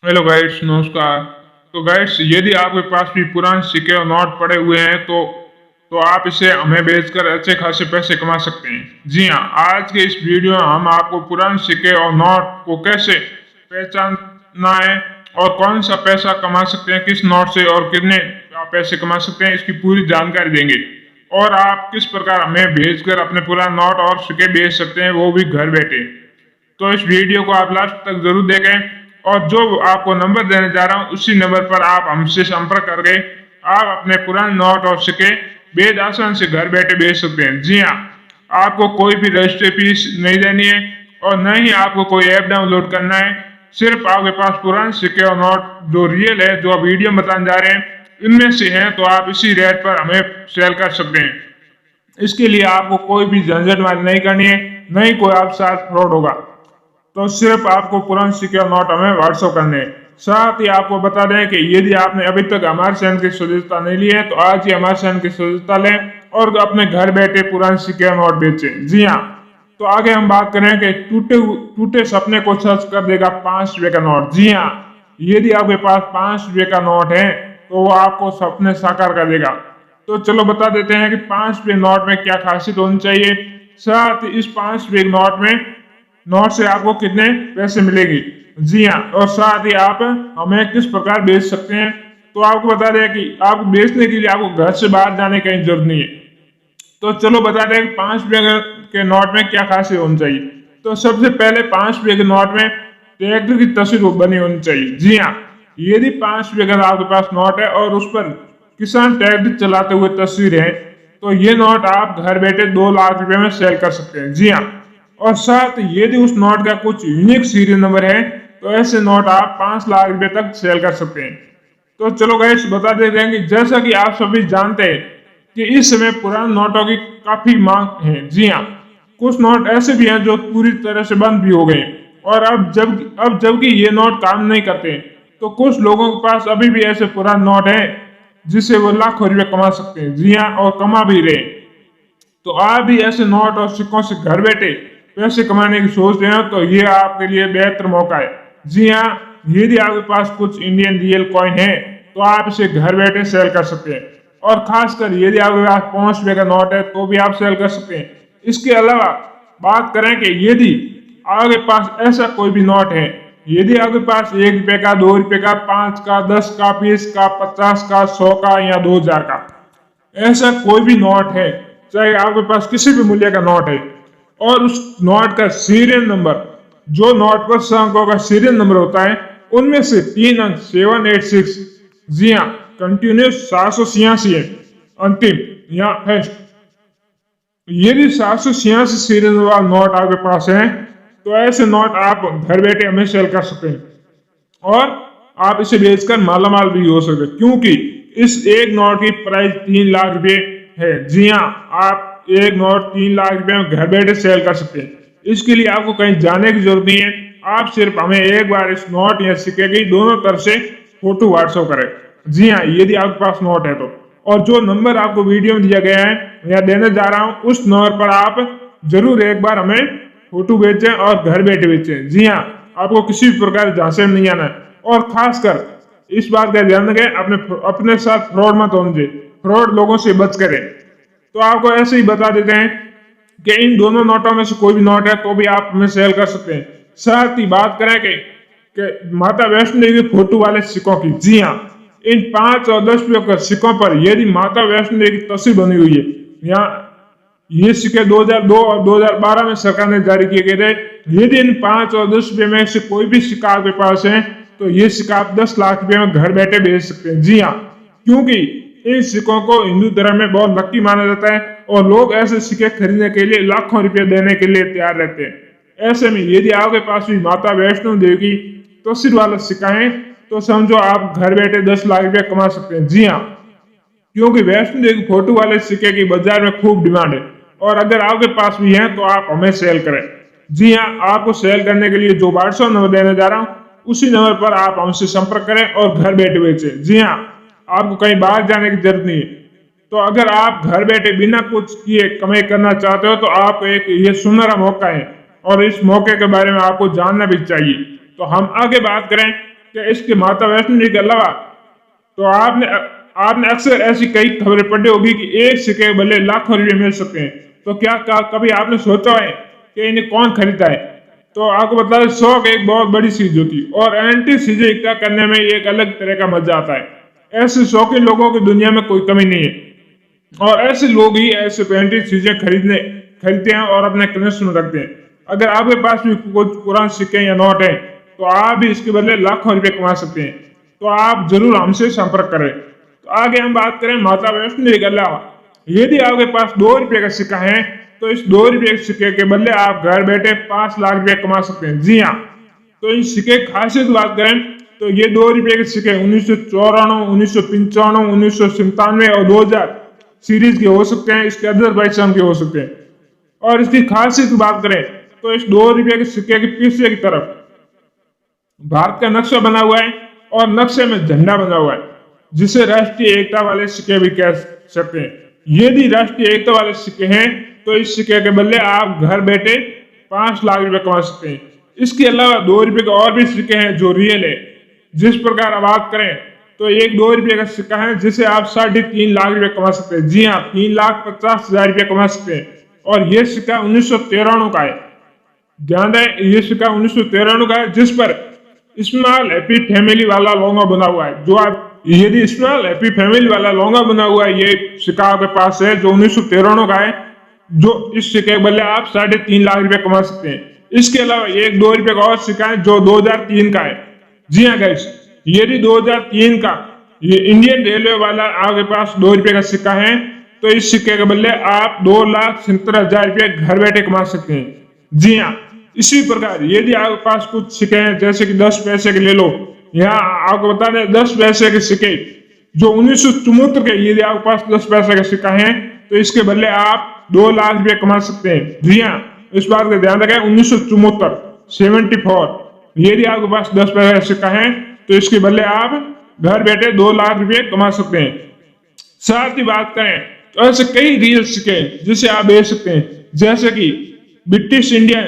Hello guides, नमस्कार। तो guides, यदि आपके पास भी पुराने सिक्के और नोट पड़े हुए हैं तो आप इसे हमें बेचकर अच्छे खासे पैसे कमा सकते हैं। जी हाँ, आज के इस वीडियो में हम आपको पुराने सिक्के और नोट को कैसे पहचानना है और कौन सा पैसा कमा सकते हैं किस नोट से और कितने आप पैसे कमा सकते हैं, इसकी पूरी जानकारी देंगे। और आप किस प्रकार हमें भेजकर अपने पुराने नोट और सिक्के बेच सकते हैं, वो भी घर बैठे। तो इस वीडियो को आप लास्ट तक जरूर देखें और जो आपको नंबर देने जा रहा हूं उसी नंबर पर आप हमसे संपर्क करके आप अपने पुराने नोट और सिक्के बेहद आसान से घर बैठे बेच सकते हैं। जी हाँ, आपको कोई भी रजिस्ट्री फीस नहीं देनी है और न ही आपको कोई ऐप डाउनलोड करना है। सिर्फ आपके पास पुराने सिक्के और नोट जो रियल है, जो आप वीडियो में बताने जा रहे हैं, इनमें से हैं तो आप इसी रेट पर हमें सेल कर सकते हैं। इसके लिए आपको कोई भी झंझटमारी नहीं करनी है, न ही कोई आपके साथ फ्रॉड होगा। तो सिर्फ आपको पुराने सिक्के और नोट हमें व्हाट्सअप करने हैं। साथ ही आपको बता दें कि यदि आपने अभी तक हमारे चैनल की सदस्यता नहीं ली है तो आज ही हमारे चैनल की सदस्यता लें और अपने घर बैठे पुराने सिक्के और नोट बेचें। जी हाँ, तो आगे हम बात करें कि टूटे टूटे सपने को सच कर देगा 5 रुपए का नोट। जी हाँ, यदि आपके पास 5 रुपए का नोट है तो वो आपको सपने साकार कर देगा। तो चलो बता देते हैं कि 5 रुपए नोट में क्या खासियत होनी चाहिए, साथ ही इस 5 रुपए नोट में नोट से आपको कितने पैसे मिलेंगे। जी हाँ, और साथ ही आप हमें किस प्रकार बेच सकते हैं। तो आपको बता दें कि आप बेचने के लिए आपको घर से बाहर जाने की जरूरत नहीं है। तो चलो बता दें कि 5 रुपए के नोट में क्या खासियत होनी चाहिए। तो सबसे पहले 5 रुपए के नोट में ट्रैक्टर की तस्वीर बनी होनी चाहिए। जी हाँ, यदि 5 रुपए का आपके पास नोट है और उस पर किसान ट्रैक्टर चलाते हुए तस्वीर है तो ये नोट आप घर बैठे 2 लाख रुपए में सेल कर सकते हैं। जी हाँ, और साथ यदि उस नोट का कुछ यूनिक सीरियल नंबर है तो ऐसे नोट आप 5 लाख रुपए तक सेल कर सकते हैं। तो चलो गाइस बता देते हैं कि जैसा कि आप सभी जानते हैं कि इस समय पुराने नोटों की काफी मांग है। जी हाँ, कुछ नोट ऐसे भी हैं जो पूरी तरह से बंद भी हो गए और अब जबकि ये नोट काम नहीं करते तो कुछ लोगों के पास अभी भी ऐसे पुराने नोट हैं जिससे वो लाखों रुपए कमा सकते हैं। जी हाँ, और कमा भी रहे। तो आप भी ऐसे नोट और सिक्कों से घर बैठे पैसे कमाने की सोच रहे हो तो ये आपके लिए बेहतर मौका है। जी हाँ, यदि आपके पास कुछ इंडियन रियल कॉइन है तो आप इसे घर बैठे सेल कर सकते हैं और खासकर यदि आपके पास 5 रुपए का नोट है तो भी आप सेल कर सकते हैं। इसके अलावा बात करें कि यदि आपके पास ऐसा कोई भी नोट है, यदि आपके पास 1 रुपए का, 2 रुपए का, 5 का, 10 का, 20 का, 50 का, 100 का या 2000 का ऐसा कोई भी नोट है, चाहे आपके पास किसी भी मूल्य का नोट है और उस नोट का सीरियल नंबर, जो नोट पर 6 अंकों का सीरियल नंबर होता है उनमें से 3 अंक 786, जी हाँ कंटिन्यूस 786 है अंतिम या फर्स्ट। यदि 786 सीरियल नंबर नोट आपके पास है तो ऐसे नोट आप घर बैठे हमें सेल कर सकते हैं और आप इसे बेचकर मालामाल भी हो सकते हैं, क्योंकि इस एक नोट की प्राइस 3 लाख रुपए है। जी हाँ, आप एक नोट 3 लाख रुपए में घर बैठे सेल कर सकते हैं। इसके लिए आपको कहीं जाने की जरूरत नहीं है, आप सिर्फ हमें एक बार इस नोट या सिक्के की दोनों तरफ से फोटो व्हाट्सएप करें। जी हाँ, यदि आपके पास नोट है तो, और जो नंबर आपको वीडियो में दिया गया है या देने जा रहा हूं उस नंबर पर आप जरूर एक बार हमें फोटो भेजें और घर बैठे बेचें। जी हाँ, आपको किसी भी प्रकार झांसे में नहीं आना है और खासकर इस बात का ध्यान रखें, अपने साथ फ्रॉड मत होने, फ्रॉड लोगों से बच करें। तो आपको ऐसे ही बता देते हैं कि इन दोनों नोटों में से कोई भी नोट है तो भी आप हमें सेल कर सकते हैं। साथ ही बात करें कि माता वैष्णो देवी के फोटो वाले सिक्कों की। जी हाँ, इन 5 और 10 रुपये के सिक्कों पर यदि माता वैष्णो देवी की तस्वीर बनी हुई है, यहाँ ये सिक्के 2002 और 2012 में सरकार ने जारी किए गए थे। यदि इन 5 और 10 रुपये में से कोई भी सिक्का आपके पास है तो ये सिक्का आप 10 लाख रुपए में घर बैठे बेच सकते हैं। जी हाँ, क्योंकि इन सिक्कों को हिंदू धर्म में बहुत लकी माना जाता है और लोग ऐसे सिक्के खरीदने के लिए लाखों रुपए देने के लिए तैयार रहते हैं। ऐसे में यदि आपके पास भी माता वैष्णो देवी की तस्वीर वाला सिक्का है तो समझो आप घर बैठे 10 लाख रुपए कमा सकते हैं। जी हाँ, क्योंकि वैष्णो देवी फोटो वाले सिक्के की बाजार में खूब डिमांड है और अगर आपके पास भी है तो आप हमें सेल करें। जी हाँ, आपको सेल करने के लिए जो व्हाट्सएप नंबर देने जा रहा हूँ उसी नंबर पर आप हमसे संपर्क करें और घर बैठे बेचें। जी हाँ, आपको कहीं बाहर जाने की जरूरत नहीं है। तो अगर आप घर बैठे बिना कुछ किए कमाई करना चाहते हो तो आप ये सुनहरा मौका है और इस मौके के बारे में आपको जानना भी चाहिए। तो हम आगे बात करें कि इसके माता वैष्णो देवी के अलावा तो आपने अक्सर ऐसी कई खबरें पढ़ी होगी कि एक सिक्के के बदले लाखों रुपए मिल सकते हैं। तो क्या कभी आपने सोचा है कि इन्हें कौन खरीदता है? तो आपको बता दें, शौक एक बहुत बड़ी चीज होती है और एंटीक चीजें इकट्ठा करने में एक अलग तरह का मजा आता है। ऐसे शौकीन लोगों की दुनिया में कोई कमी नहीं है और ऐसे लोग ही ऐसे एंटीक चीजें खरीदते हैं और अपने कलेक्शन में रखते हैं। अगर आपके पास भी कुछ पुराने सिक्के या नोट है तो आप भी इसके बदले लाखों रुपए कमा सकते हैं। तो आप जरूर हमसे संपर्क करें। तो आगे हम बात करें माता वैष्णो देवी के अलावा यदि आपके पास 2 रुपए का सिक्का है तो इस 2 रुपए के सिक्के के बदले आप घर बैठे 5 लाख रुपए कमा सकते हैं। जी हाँ, तो इन सिक्के की खासियत बात करें तो ये 2 रुपए के सिक्के 1994, 1995, 1997 और 2000 सीरीज के हो सकते हैं। इसके अदरबाइजान के हो सकते हैं। और इसकी खासियत की बात करें तो इस 2 रुपए के सिक्के के पीछे की तरफ भारत का नक्शा बना हुआ है और नक्शे में झंडा बना हुआ है, जिसे राष्ट्रीय एकता वाले सिक्के भी कह सकते हैं। यदि राष्ट्रीय एकता वाले सिक्के हैं तो इस सिक्के के बदले आप घर बैठे 5 लाख रुपए कमा सकते हैं। इसके अलावा 2 रुपए के और भी सिक्के हैं जो रियल है। जिस प्रकार आप बात करें तो एक 2 रुपए का सिक्का है जिसे आप 3.5 लाख रुपए कमा सकते हैं। जी हाँ, 3,50,000 रुपए कमा सकते हैं। और यह सिक्का 1993 का है। ध्यान दें, ये सिक्का 1993 का है जिस पर स्मॉल हैप्पी फैमिली वाला लोगो बना हुआ है। जो आप यदि स्मॉल हैप्पी फैमिली वाला लोगो बना हुआ है, ये सिक्का आपके पास है जो 1993 का है, जो इस सिक्के के बदले आप 3.5 लाख रुपए कमा सकते हैं। इसके अलावा एक 2 रुपए का और सिक्का है जो 2003 का है। जी हाँ गाइस, यदि 2003 का ये इंडियन रेलवे वाला आपके पास 2 रुपए का सिक्का है तो इस सिक्के के बदले आप 2,70,000 रुपए घर बैठे कमा सकते हैं। जी हाँ, इसी प्रकार यदि आपके पास कुछ सिक्के हैं जैसे कि 10 पैसे के ले लो, यहाँ आपको बता दें 10 पैसे के सिक्के जो 1974 के, यदि आपके पास 10 पैसे का सिक्का है तो इसके बदले आप 2 लाख रुपए कमा सकते हैं। जी हाँ, इस बात का ध्यान रखें, 1974 यदि आपके पास 10 पैसे का सिक्का है तो इसके बदले आप घर बैठे 2 लाख रुपए कमा सकते हैं। साथ ही बात करें तो ऐसे कई रियल सिक्के जिसे आप बेच सकते हैं, जैसे कि ब्रिटिश इंडिया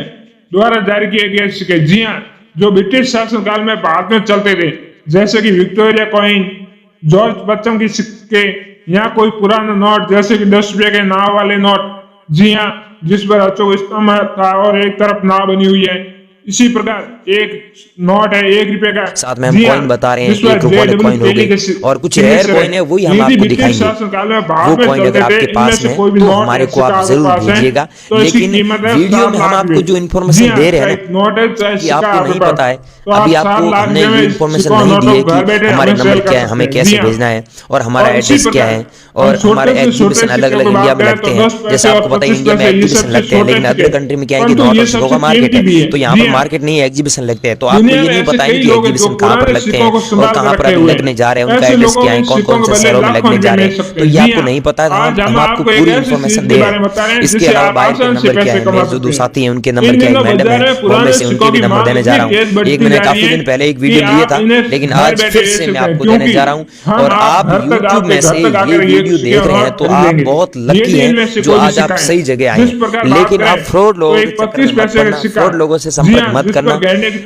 द्वारा जारी किए गए सिक्के। जी हाँ, जो ब्रिटिश शासनकाल में भारत में चलते थे, जैसे कि विक्टोरिया कॉइन, जॉर्ज बच्चन की सिक्के, या कोई पुराना नोट जैसे कि 10 रुपए के नाव वाले नोट। जी हाँ, जिस पर अशोक स्तंभ था और एक तरफ नाव बनी हुई है। इसी प्रकार एक नोट है 1 रुपए का, साथ में हम कॉइन बता रहे हैं, एक वाले कॉइन हो गए और कुछ रेयर कॉइन है, वही हम आपको दिखाएंगे। वो कॉइन अगर आपके पास में तो हमारे को आप जरूर भेजिएगा। लेकिन वीडियो में हम आपको जो इन्फॉर्मेशन दे रहे हैं ना कि आपको नहीं पता है, अभी आपको हमने ये इन्फॉर्मेशन नहीं दी है कि हमारे नंबर क्या है, हमें कैसे भेजना है और हमारा एड्रेस क्या है। और हमारे एग्जीबिशन अलग अलग इंडिया में लगते हैं, जैसे आपको पता है इंडिया में एग्जीबिशन लगते हैं, लेकिन अदर कंट्री में क्या है कि नॉट और सिक्कों का मार्केट है, तो यहाँ पर मार्केट नहीं है, एग्जीबिशन लगते हैं। तो आपको ये नहीं पता है कि एग्जीबिशन कहाँ पर लगते हैं और कहाँ पर अभी लगने जा रहे हैं, उनका एड्रेस क्या है, कौन कौन से शहरों में लगने जा रहे हैं, तो ये आपको नहीं पता है। हम आपको पूरी इन्फॉर्मेशन दे रहे हैं। इसके अलावा बाहर के नंबर क्या है, मेरे जो 2 साथी हैं उनके नंबर क्या है, मैडम है, और मैं से उनके भी नंबर देने जा रहा हूँ। एक मैंने काफी दिन पहले एक वीडियो लिया था, लेकिन आज फिर से मैं आपको देने जा रहा हूँ। और आप यूट्यूब में से ये वीडियो देख रहे हैं तो आप बहुत लकी हैं जो आज आप सही जगह आए हैं। लेकिन आप फ्रॉड लोगों से संपर्क मत करना,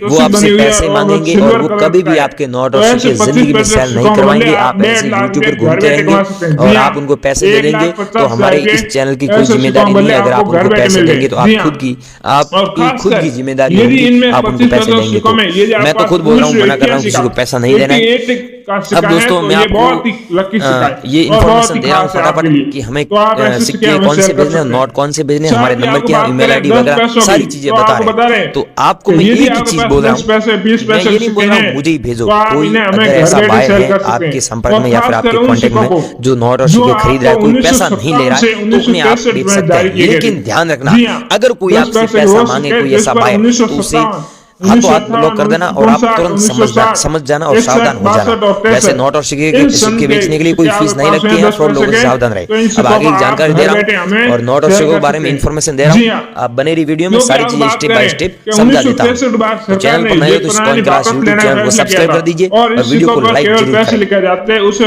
वो आपसे पैसे मांगेंगे और वो कभी भी आपके नोट और सिक्के जिंदगी में सेल नहीं करवाएंगे। आप ऐसे यूट्यूब पर घूमते रहेंगे और आप उनको पैसे दे देंगे, तो हमारे इस चैनल की कोई जिम्मेदारी नहीं है। अगर आप उनको पैसे देंगे तो आपकी खुद की जिम्मेदारी होगी, आप उनको पैसे देंगे। तो मैं तो खुद बोल रहा हूँ, मना कर रहा हूँ किसी को पैसा नहीं देना है। अब दोस्तों मैं आपको ये इन्फॉर्मेशन दे रहा हूँ फटाफट कि हमें सिक्के कौन से भेजने, नोट कौन से भेजने, हमारे नंबर क्या, ईमेल आईडी वगैरह सारी चीजें बता रहे हैं। तो आपको मैं एक ही चीज बोल रहा हूँ, मैं ये नहीं बोल रहा हूँ मुझे ही भेजो। कोई अगर ऐसा बायर है आपके संपर्क में या फिर आपके कॉन्टेक्ट में जो नोट और सिक्के खरीद रहा है, कोई पैसा नहीं ले रहा है, तो अपने आप भेज सकता है। लेकिन ध्यान रखना, अगर कोई आपसे पैसा मांगे, कोई ऐसा बायर, तो उसे हाथों हाथ ब्लॉक कर देना और आप तुरंत समझ जाना और सावधान हो जाना। वैसे नोट और सिक्के बेचने के लिए कोई फीस नहीं लगती है, फ्रॉड लोगों से सावधान रहे। अब आगे की जानकारी दे रहा हूँ और नोट और सिक्कों के बारे में इन्फॉर्मेशन दे रहा हूँ। आप बने रही वीडियो में सारी चीजें स्टेप बाय स्टेप समझा देता हूँ। तो चैनल पर नए हो तो इस कॉइन क्लास यूट्यूब चैनल को सब्सक्राइब कर दीजिए और वीडियो को लाइक जरूर करें।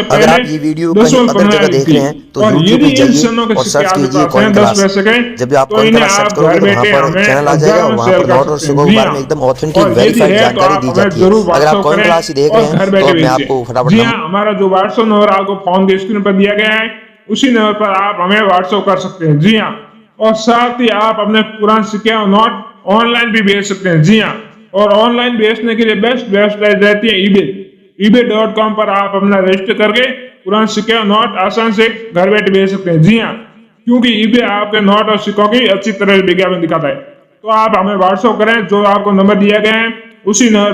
अगर आप ये वीडियो कहीं अदर जगह देख रहे हैं तो यूट्यूब पे जाइए और सर्च कीजिए कॉइन क्लास। जब आप कॉइन क्लास सर्च करोगे तो वहाँ पर चैनल आ जाएगा और वहाँ पर नोट और सिक्कों के बारे में एकदम ऑथेंटिक वेरीफाइड जानकारी दी जाती है। अगर आप कॉइन क्लास देख रहे हैं तो मैं आपको फटाफट जी हाँ, हमारा जो व्हाट्सएप नंबर आपको फोन की स्क्रीन पर दिया गया है उसी नंबर पर आप हमें व्हाट्सएप कर सकते हैं। जी हाँ, और साथ ही आप अपने पुराने सिक्के और नोट ऑनलाइन भी भेज सकते हैं। जी हाँ, और ऑनलाइन बेचने के लिए बेस्ट वेबसाइट रहती है ebay.com पर आप अपना रजिस्टर करके पुराने सिक्के और नोट आसान से घर बैठे भेज सकते हैं। जी हाँ, क्योंकि eBay आपके नोट और सिक्कों की अच्छी तरह विज्ञापन दिखाता है। तो आप हमें व्हाट्सएप करें, जो आपको नंबर दिया गया है उसी नंबर